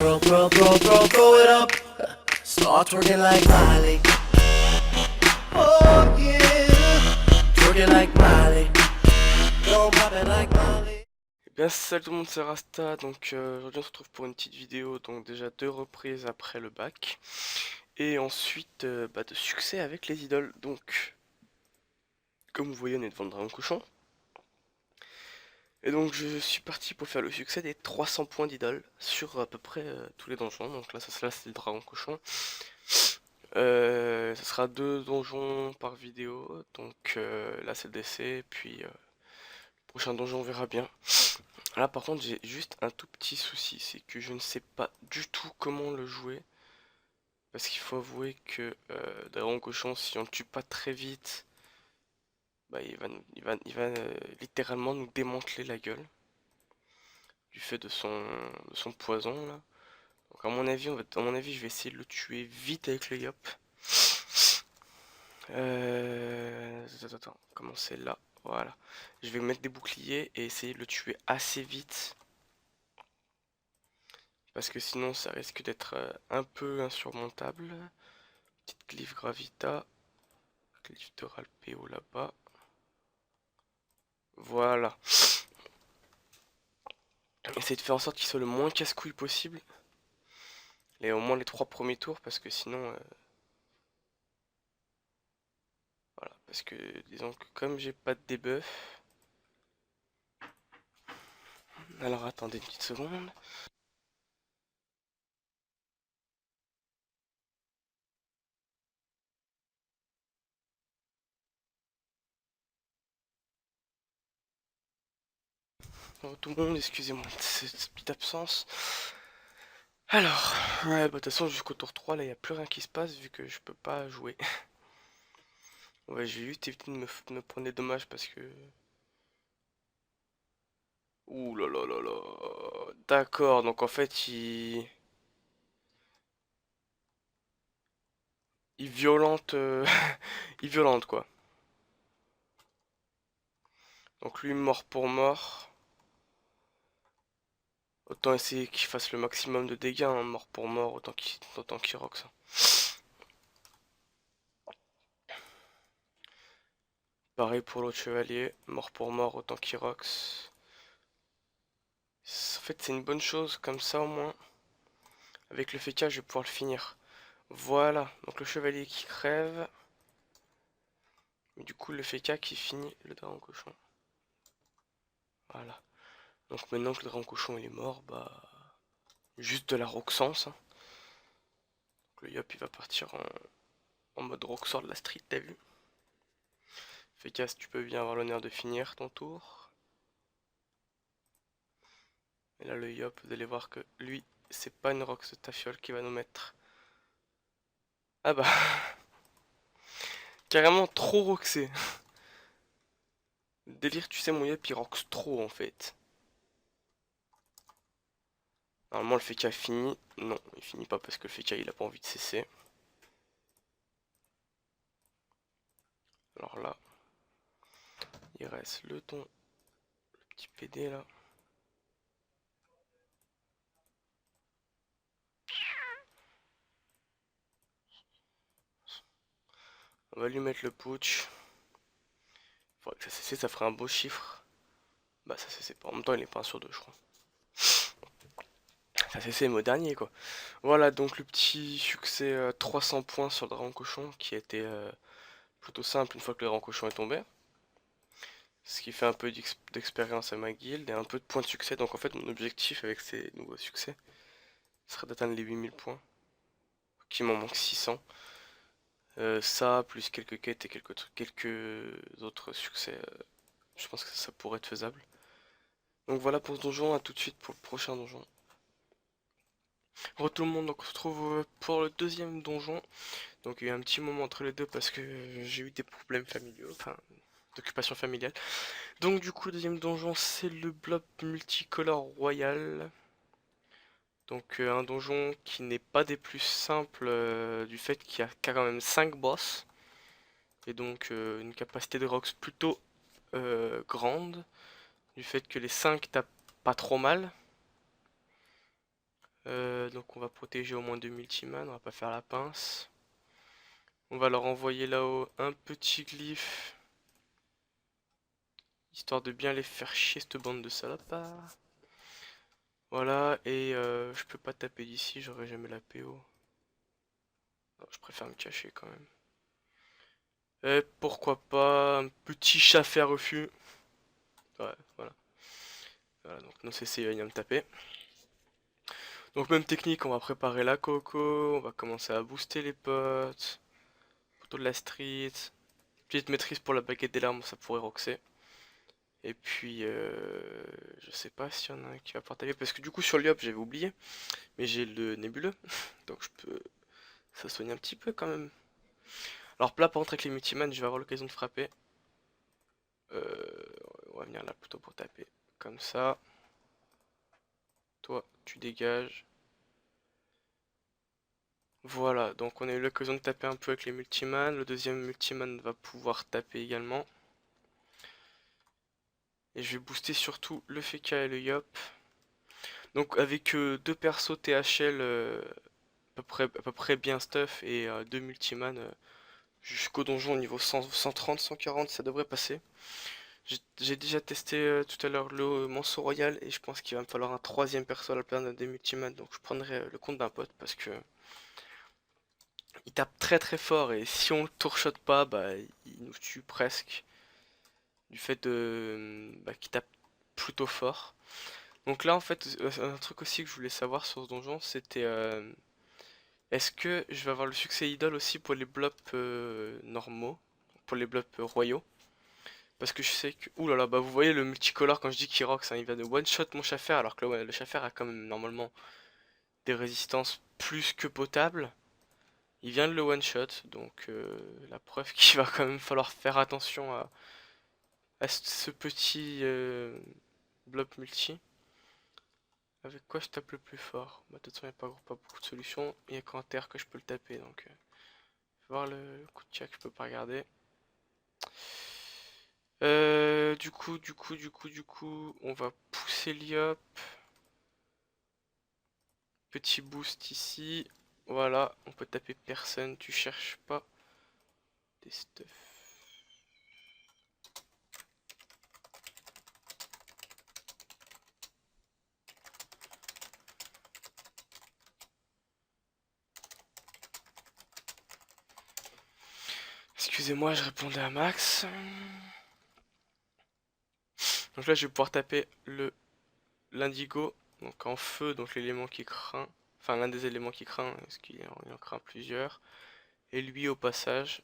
Throw it up. Start twerking like Miley. Oh yeah. Twerking like Miley. Don't pop it like Miley. Eh bien salut tout le monde, c'est Rasta, donc aujourd'hui on se retrouve pour une petite vidéo, donc déjà 2 reprises après le bac, et ensuite de succès avec les idoles. Donc comme vous voyez on est devant le Dragon Cochon, et donc je suis parti pour faire le succès des 300 points d'idole sur à peu près tous les donjons. Donc là c'est le Dragon Cochon. Ça sera 2 donjons par vidéo, donc là c'est le DC, puis le prochain donjon on verra bien. Là par contre j'ai juste un tout petit souci, c'est que je ne sais pas du tout comment le jouer. Parce qu'il faut avouer que Dragon Cochon, si on le tue pas très vite, bah, il va littéralement nous démanteler la gueule. Du fait de son poison là. Donc à mon avis, je vais essayer de le tuer vite avec le Yop. Attends, commencer là, voilà. Je vais mettre des boucliers et essayer de le tuer assez vite. Parce que sinon ça risque d'être un peu insurmontable. Petite glyphe Gravita. Glyphe de Ralpéo là-bas. Voilà. Essayer de faire en sorte qu'il soit le moins casse-couille possible. Et au moins les 3 premiers tours, parce que sinon... voilà, parce que disons que comme j'ai pas de debuff... Alors attendez une petite seconde. Oh, tout le monde, excusez-moi de cette petite absence. Alors, ouais, bah de toute façon jusqu'au tour 3, là, il n'y a plus rien qui se passe vu que je peux pas jouer. Ouais, j'ai juste évité de me prendre des dommages parce que... Ouh là là là là. D'accord, donc en fait, il violente... il violente, quoi. Donc lui, mort pour mort. Autant essayer qu'il fasse le maximum de dégâts, hein, mort pour mort, autant qu'il rock ça. Pareil pour l'autre chevalier, mort pour mort, autant qu'il rox. En fait, c'est une bonne chose, comme ça au moins. Avec le FK, je vais pouvoir le finir. Voilà, donc le chevalier qui crève. Et du coup, le FK qui finit le dragon cochon. Voilà. Donc maintenant que le dragon cochon il est mort, bah... juste de la roxance. Hein. Donc le Yop il va partir en mode roxor de la street, t'as vu? FK, si tu peux bien avoir l'honneur de finir ton tour. Et là le Yop, vous allez voir que lui, c'est pas une rox de tafiole qui va nous mettre. Ah bah, carrément trop roxé. Délire, tu sais, mon Yop il rox trop en fait. Normalement le FK finit. Non, il finit pas parce que le FK il a pas envie de cesser. Alors là, il reste le petit PD là. On va lui mettre le putsch. Faudrait que ça cesse, ça ferait un beau chiffre. Bah ça cesse pas. En même temps il est pas un sur deux je crois. Ça cesse le mot dernier quoi. Voilà donc le petit succès 300 points sur le Dragon Cochon qui a été plutôt simple une fois que le Dragon Cochon est tombé. Ce qui fait un peu d'expérience à ma guilde et un peu de points de succès. Donc en fait mon objectif avec ces nouveaux succès serait d'atteindre les 8000 points. Qui m'en manque 600. Ça, plus quelques quêtes et quelques autres succès, je pense que ça pourrait être faisable. Donc voilà pour ce donjon, à tout de suite pour le prochain donjon. Re tout le monde, donc on se retrouve pour le deuxième donjon. Donc il y a eu un petit moment entre les deux parce que j'ai eu des problèmes familiaux, enfin d'occupation familiale. Donc du coup le deuxième donjon c'est le blob multicolore royal. Donc un donjon qui n'est pas des plus simples du fait qu'il y a quand même 5 boss. Et donc une capacité de rocks plutôt grande. Du fait que les 5 tapent pas trop mal. Donc on va protéger au moins 2 multiman, on va pas faire la pince. On va leur envoyer là-haut un petit glyphe, histoire de bien les faire chier cette bande de salopards. Voilà, et je peux pas taper d'ici, j'aurai jamais la PO. Non, je préfère me cacher quand même. Et pourquoi pas un petit chaffé à refus. Ouais, voilà. Voilà, donc non CC il vient me taper. Donc même technique, on va préparer la coco, on va commencer à booster les potes. Plutôt de la street. Petite maîtrise pour la baguette des larmes, ça pourrait roxer. Et puis, je sais pas s'il y en a un qui va partager, parce que du coup sur l'IOP j'avais oublié, mais j'ai le nébuleux, donc je peux ça soigne un petit peu quand même. Alors là par contre avec les multiman, je vais avoir l'occasion de frapper. On va venir là plutôt pour taper, comme ça. Toi, tu dégages. Voilà, donc on a eu l'occasion de taper un peu avec les multiman. Le deuxième multiman va pouvoir taper également. Et je vais booster surtout le FK et le Yop. Donc avec deux persos THL à peu près bien stuff et deux multiman jusqu'au donjon au niveau 100, 130, 140 ça devrait passer. J'ai déjà testé tout à l'heure le Manceau Royal et je pense qu'il va me falloir un troisième perso à la place d'un des multiman, donc je prendrai le compte d'un pote parce que il tape très très fort et si on le tourshot pas, bah il nous tue presque du fait de qu'il tape plutôt fort. Donc là en fait un truc aussi que je voulais savoir sur ce donjon c'était est-ce que je vais avoir le succès idole aussi pour les blops normaux, pour les blops royaux? Parce que je sais que... Ouh là là, bah vous voyez le multicolore quand je dis qu'il rox, hein, il va de one shot mon Schaffer alors que le Schaffer a quand même normalement des résistances plus que potables. Il vient de le one shot, donc la preuve qu'il va quand même falloir faire attention à ce petit blob multi. Avec quoi je tape le plus fort? Bah de toute façon il n'y a pas beaucoup de solutions, il n'y a qu'en terre que je peux le taper donc... voir le coup de check, je peux pas regarder. Du coup, on va pousser l'IOP. Petit boost ici. Voilà, on peut taper personne, tu cherches pas des stuff. Excusez-moi, je répondais à Max. Donc là, je vais pouvoir taper l'indigo, donc en feu, donc l'élément qui craint. Enfin, l'un des éléments qui craint, parce qu'il en craint plusieurs. Et lui, au passage.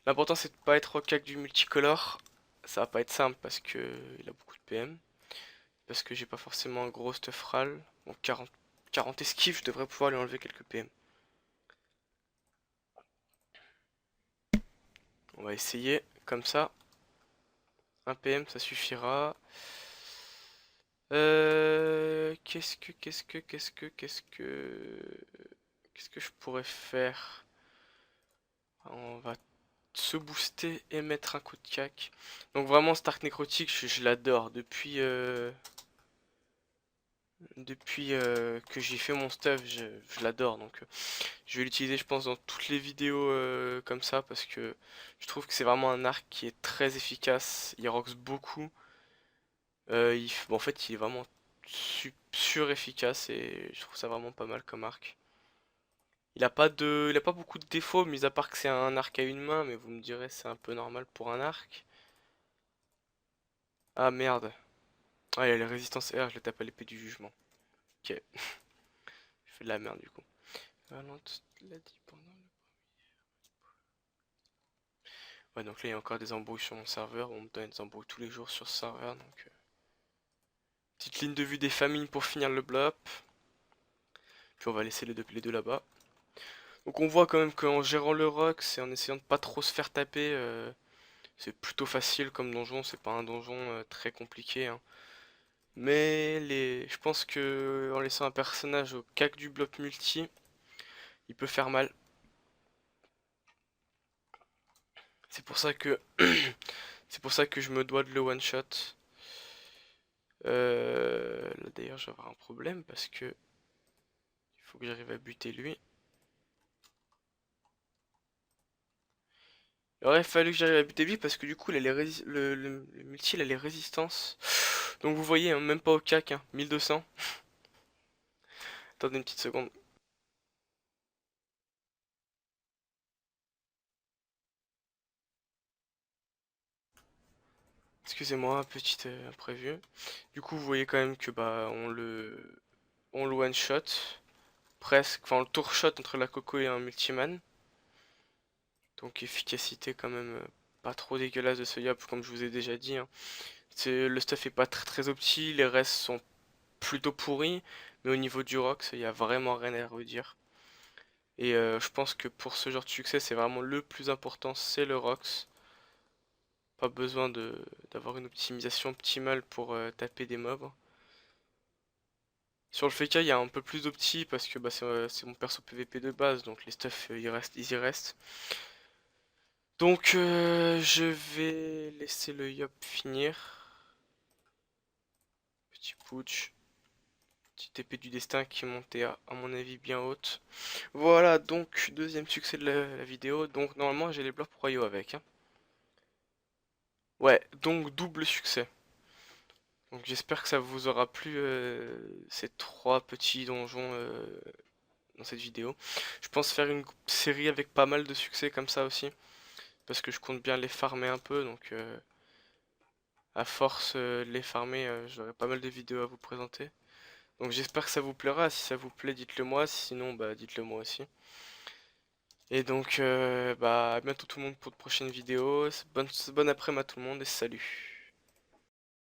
L'important, c'est de pas être au cac du multicolore. Ça va pas être simple parce que il a beaucoup de PM. Parce que j'ai pas forcément un gros stuff ral. Bon, 40 esquives, je devrais pouvoir lui enlever quelques PM. On va essayer, comme ça. Un PM, ça suffira. Qu'est-ce que je pourrais faire? On va se booster et mettre un coup de cac. Donc vraiment, Stark Nécrotique, je l'adore. Depuis que j'ai fait mon stuff, je l'adore. Donc je vais l'utiliser, je pense, dans toutes les vidéos comme ça. Parce que je trouve que c'est vraiment un arc qui est très efficace. Il roxe beaucoup. En fait, il est vraiment sur efficace et je trouve ça vraiment pas mal comme arc. Il a pas beaucoup de défauts, mis à part que c'est un arc à une main, mais vous me direz c'est un peu normal pour un arc. Ah merde. Ah, il y a les résistances R, je le tape à l'épée du jugement. Ok. Je fais de la merde du coup. Valente l'a dit pendant le... Ouais, donc là il y a encore des embrouilles sur mon serveur. On me donne des embrouilles tous les jours sur ce serveur, donc... Petite ligne de vue des famines pour finir le blop. Puis on va laisser les deux là-bas. Donc on voit quand même qu'en gérant le Rox et en essayant de pas trop se faire taper, c'est plutôt facile comme donjon, c'est pas un donjon très compliqué, hein. Mais je pense que en laissant un personnage au cac du bloc multi, il peut faire mal. C'est pour ça que c'est pour ça que je me dois de le one shot. Là d'ailleurs je vais avoir un problème parce que Faut que j'arrive à buter lui. Il aurait fallu que j'arrive à buter lui parce que du coup il a le multi il a les résistances. Donc vous voyez, hein, même pas au cac, hein, 1200. Attendez une petite seconde. Excusez-moi, petite imprévue. Du coup vous voyez quand même que bah on le one shot. Presque, enfin on le tour shot entre la Coco et un multiman. Donc efficacité quand même pas trop dégueulasse de ce Yop comme je vous ai déjà dit, hein. Le stuff est pas très opti, les restes sont plutôt pourris, mais au niveau du Rox, il y a vraiment rien à redire. Et je pense que pour ce genre de succès, c'est vraiment le plus important, c'est le Rox. Pas besoin d'avoir une optimisation optimale pour taper des mobs. Sur le FK, il y a un peu plus d'opti parce que bah, c'est mon perso PVP de base, donc les stuff ils y restent. Donc je vais laisser le Yop finir. Petit putsch. Petite épée du destin qui est montée à mon avis bien haute. Voilà donc deuxième succès de la vidéo. Donc normalement j'ai les Blur Royaux avec, hein. Ouais, donc double succès. Donc j'espère que ça vous aura plu ces trois petits donjons dans cette vidéo. Je pense faire une série avec pas mal de succès comme ça aussi. Parce que je compte bien les farmer un peu. Donc à force de les farmer, j'aurai pas mal de vidéos à vous présenter. Donc j'espère que ça vous plaira. Si ça vous plaît, dites-le moi. Sinon, bah dites-le moi aussi. Et donc, bah à bientôt tout le monde pour de prochaines vidéos. Bonne après-midi à tout le monde et salut.